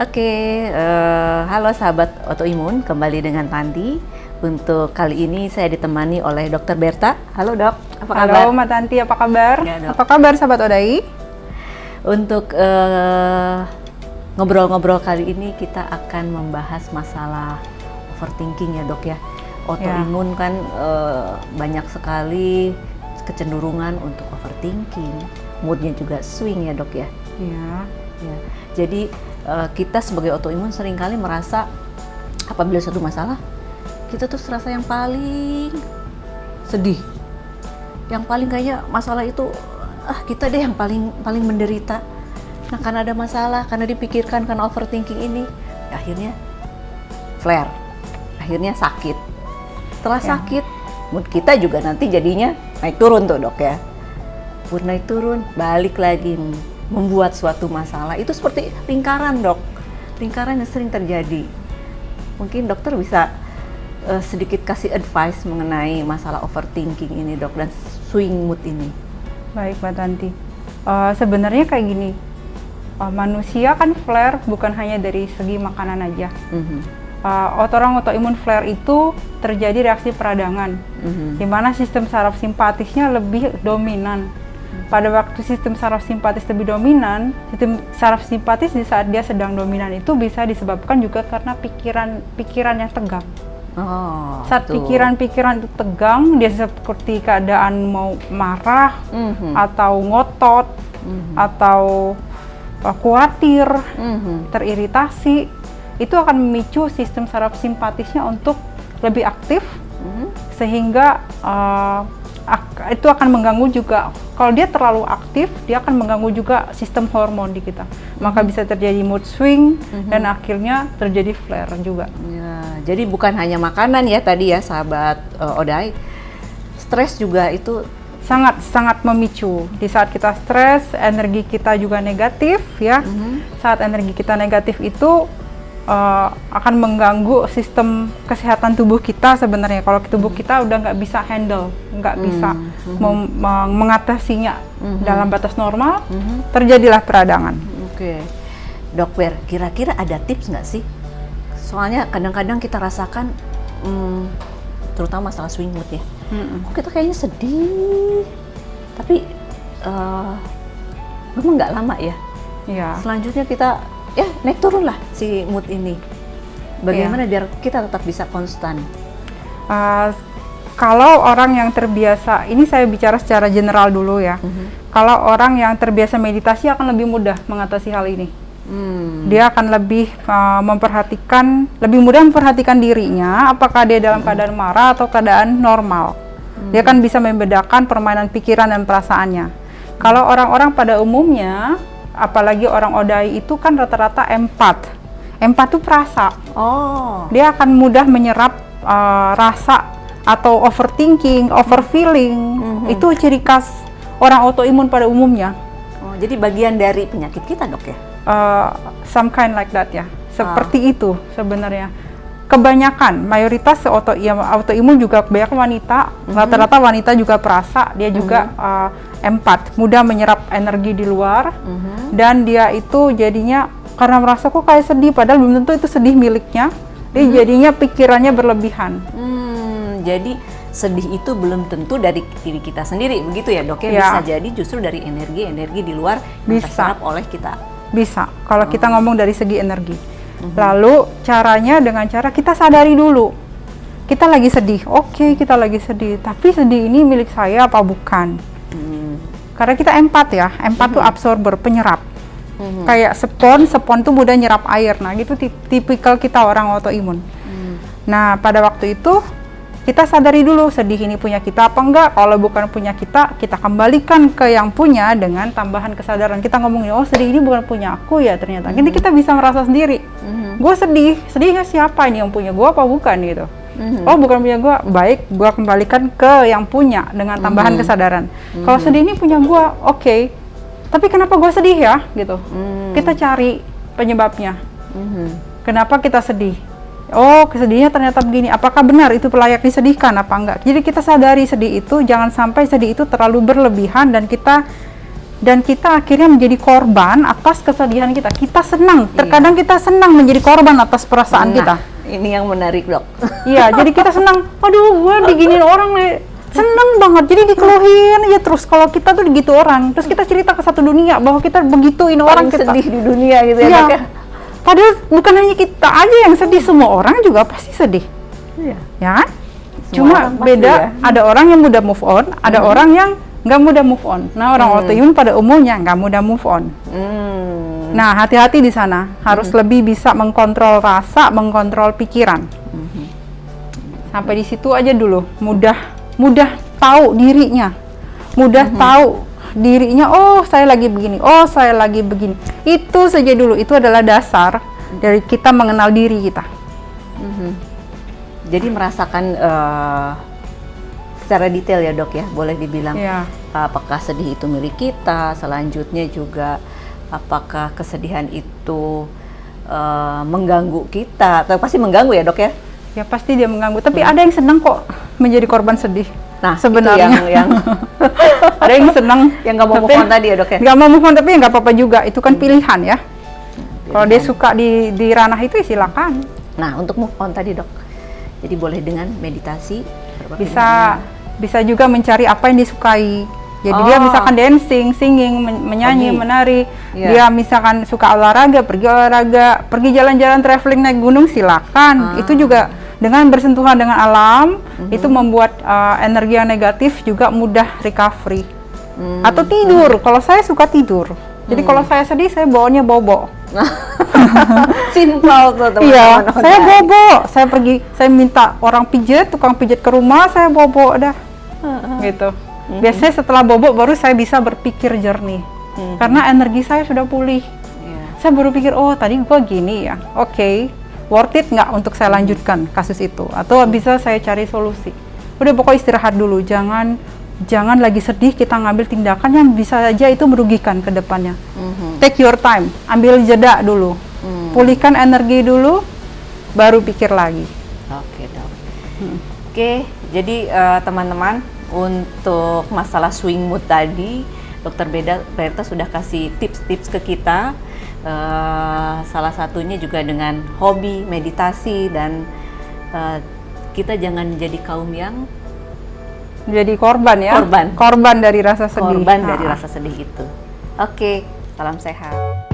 Oke, halo sahabat autoimun, kembali dengan Tanti. Untuk kali ini saya ditemani oleh Dr. Berta. Halo dok, apa kabar? Halo Mbak Tanti, apa kabar? Ya, dok. Apa kabar sahabat Odai? Untuk ngobrol-ngobrol kali ini kita akan membahas masalah overthinking ya dok ya. Autoimun kan banyak sekali kecenderungan untuk overthinking, moodnya juga swing ya dok ya. Iya. Ya, jadi kita sebagai autoimun seringkali merasa apabila suatu masalah kita tuh serasa yang paling sedih, yang paling kayak masalah itu kita deh yang paling menderita. Nah karena ada masalah, karena dipikirkan, karena overthinking ini, akhirnya flare, akhirnya sakit. Setelah sakit, mood kita juga nanti jadinya naik turun tuh dok ya. Mood naik turun, balik lagi membuat suatu masalah. Itu seperti lingkaran dok, lingkaran yang sering terjadi. Mungkin dokter bisa sedikit kasih advice mengenai masalah overthinking ini dok, dan swing mood ini. Baik Mbak Tanti, sebenarnya kayak gini, manusia kan flare bukan hanya dari segi makanan aja. Orang autoimun flare itu terjadi reaksi peradangan, di mana sistem saraf simpatisnya lebih dominan. Pada waktu sistem saraf simpatis lebih dominan, sistem saraf simpatis di saat dia sedang dominan itu bisa disebabkan juga karena pikiran yang tegang. Saat pikiran-pikiran itu tegang, dia seperti keadaan mau marah, atau ngotot, atau khawatir, teriritasi, itu akan memicu sistem saraf simpatisnya untuk lebih aktif, sehingga itu akan mengganggu juga. Kalau dia terlalu aktif, dia akan mengganggu juga sistem hormon di kita. Maka bisa terjadi mood swing dan akhirnya terjadi flare juga. Ya, jadi bukan hanya makanan ya tadi ya sahabat Odai, stres juga itu sangat memicu. Di saat kita stres, energi kita juga negatif ya. Saat energi kita negatif itu akan mengganggu sistem kesehatan tubuh kita sebenarnya. Kalau tubuh kita udah nggak bisa handle, nggak bisa mengatasinya dalam batas normal, terjadilah peradangan. Oke, Dok Ber, kira-kira ada tips nggak sih? Soalnya kadang-kadang kita rasakan, terutama masalah swing mood ya, kok kita kayaknya sedih, tapi memang nggak lama ya. Selanjutnya kita naik turun lah si mood ini. Bagaimana biar kita tetap bisa konstan? Kalau orang yang terbiasa, ini saya bicara secara general dulu ya. Kalau orang yang terbiasa meditasi akan lebih mudah mengatasi hal ini. Dia akan lebih lebih mudah memperhatikan dirinya, apakah dia dalam keadaan marah atau keadaan normal. Dia akan bisa membedakan permainan pikiran dan perasaannya. Kalau orang-orang pada umumnya, apalagi orang Odai itu kan rata-rata empat. Empat itu perasa. Dia akan mudah menyerap rasa atau overthinking, overfeeling. Itu ciri khas orang autoimun pada umumnya. Jadi bagian dari penyakit kita dok ya? Some kind like that ya. Seperti itu sebenarnya. Kebanyakan, mayoritas autoimun juga kebanyakan wanita. Rata-rata wanita juga perasa. Dia juga empat, mudah menyerap energi di luar. Dan dia itu jadinya karena merasa kok kayak sedih, padahal belum tentu itu sedih miliknya. Dia jadinya pikirannya berlebihan. Jadi sedih itu belum tentu dari diri kita sendiri, begitu ya dok ya? Bisa jadi justru dari energi di luar yang terserap oleh kita. Bisa, kalau kita ngomong dari segi energi. Lalu caranya dengan cara kita sadari dulu. Kita lagi sedih, oke, kita lagi sedih. Tapi sedih ini milik saya apa bukan? Karena kita empat ya, empat tuh absorber, penyerap. Kayak spon tuh mudah nyerap air. Nah gitu tipikal kita orang autoimun. Nah pada waktu itu kita sadari dulu sedih ini punya kita apa enggak. Kalau bukan punya kita kembalikan ke yang punya dengan tambahan kesadaran. Kita ngomongin, oh sedih ini bukan punya aku ya ternyata. Jadi kita bisa merasa sendiri. Gue sedihnya siapa ini yang punya gue apa bukan gitu. Oh bukan punya gue, baik gue kembalikan ke yang punya dengan tambahan kesadaran. Kalau sedih ini punya gue, oke. Tapi kenapa gue sedih ya gitu. Kita cari penyebabnya. Kenapa kita sedih? Oh, kesedihnya ternyata begini. Apakah benar itu layak disedihkan apa enggak? Jadi kita sadari sedih itu, jangan sampai sedih itu terlalu berlebihan dan kita dan kita akhirnya menjadi korban atas kesedihan kita. Kita senang, terkadang kita senang menjadi korban atas perasaan kita. Ini yang menarik, Dok. Iya, jadi kita senang, aduh gue diginiin orang nih, seneng banget, jadi dikeluhin aja terus. Kalau kita tuh gitu orang, terus kita cerita ke satu dunia bahwa kita begituin orang, kita sedih di dunia gitu ya, iya. Dok ya. Padahal bukan hanya kita aja yang sedih, semua orang juga pasti sedih. Iya. Ya kan? Semua Cuma orang pasti beda, ya. ada orang yang mudah move on, ada orang yang nggak mudah move on. Nah, orang autoimun pada umumnya nggak mudah move on. Nah, hati-hati di sana, harus lebih bisa mengkontrol rasa, mengkontrol pikiran. Sampai di situ aja dulu, mudah tahu dirinya, mudah tahu dirinya. Oh, saya lagi begini, oh saya lagi begini. Itu saja dulu, itu adalah dasar dari kita mengenal diri kita. Jadi merasakan secara detail ya, Dok ya, boleh dibilang. Iya. Apakah sedih itu milik kita, selanjutnya juga apakah kesedihan itu mengganggu kita, atau pasti mengganggu ya, Dok ya? Ya pasti dia mengganggu, tapi ada yang senang kok menjadi korban sedih. Nah, sebenarnya itu yang ada yang senang yang nggak mau move on tadi ya, Dok ya? Nggak mau move on, tapi nggak apa-apa juga, itu kan pilihan ya. Kalau dia suka di ranah itu ya silakan. Nah, untuk move on tadi, Dok, jadi boleh dengan meditasi, bisa juga mencari apa yang disukai. Jadi dia misalkan dancing, singing, menyanyi, menari. Dia misalkan suka olahraga, pergi jalan-jalan, traveling, naik gunung, silakan. Itu juga dengan bersentuhan dengan alam, itu membuat energi yang negatif juga mudah recovery. Atau tidur, kalau saya suka tidur. Jadi kalau saya sedih, saya bawanya bobo. Simpel tuh, teman-teman. Iya, saya bobo. Saya minta orang pijet, tukang pijet ke rumah, saya bobo dah. Gitu. Biasanya setelah bobo baru saya bisa berpikir jernih. Karena energi saya sudah pulih. Saya baru pikir, oh tadi gua gini ya. Oke, worth it nggak untuk saya lanjutkan kasus itu? Atau bisa saya cari solusi? Udah, pokoknya istirahat dulu. Jangan lagi sedih kita ngambil tindakan yang bisa saja itu merugikan ke depannya. Take your time, ambil jeda dulu. Pulihkan energi dulu, baru pikir lagi. Oke, Dok. Oke, jadi teman-teman, untuk masalah swing mood tadi, Dokter Berta sudah kasih tips-tips ke kita. Salah satunya juga dengan hobi meditasi, dan kita jangan jadi kaum yang jadi korban ya. Korban dari rasa sedih. Korban dari rasa sedih itu. Oke, salam sehat.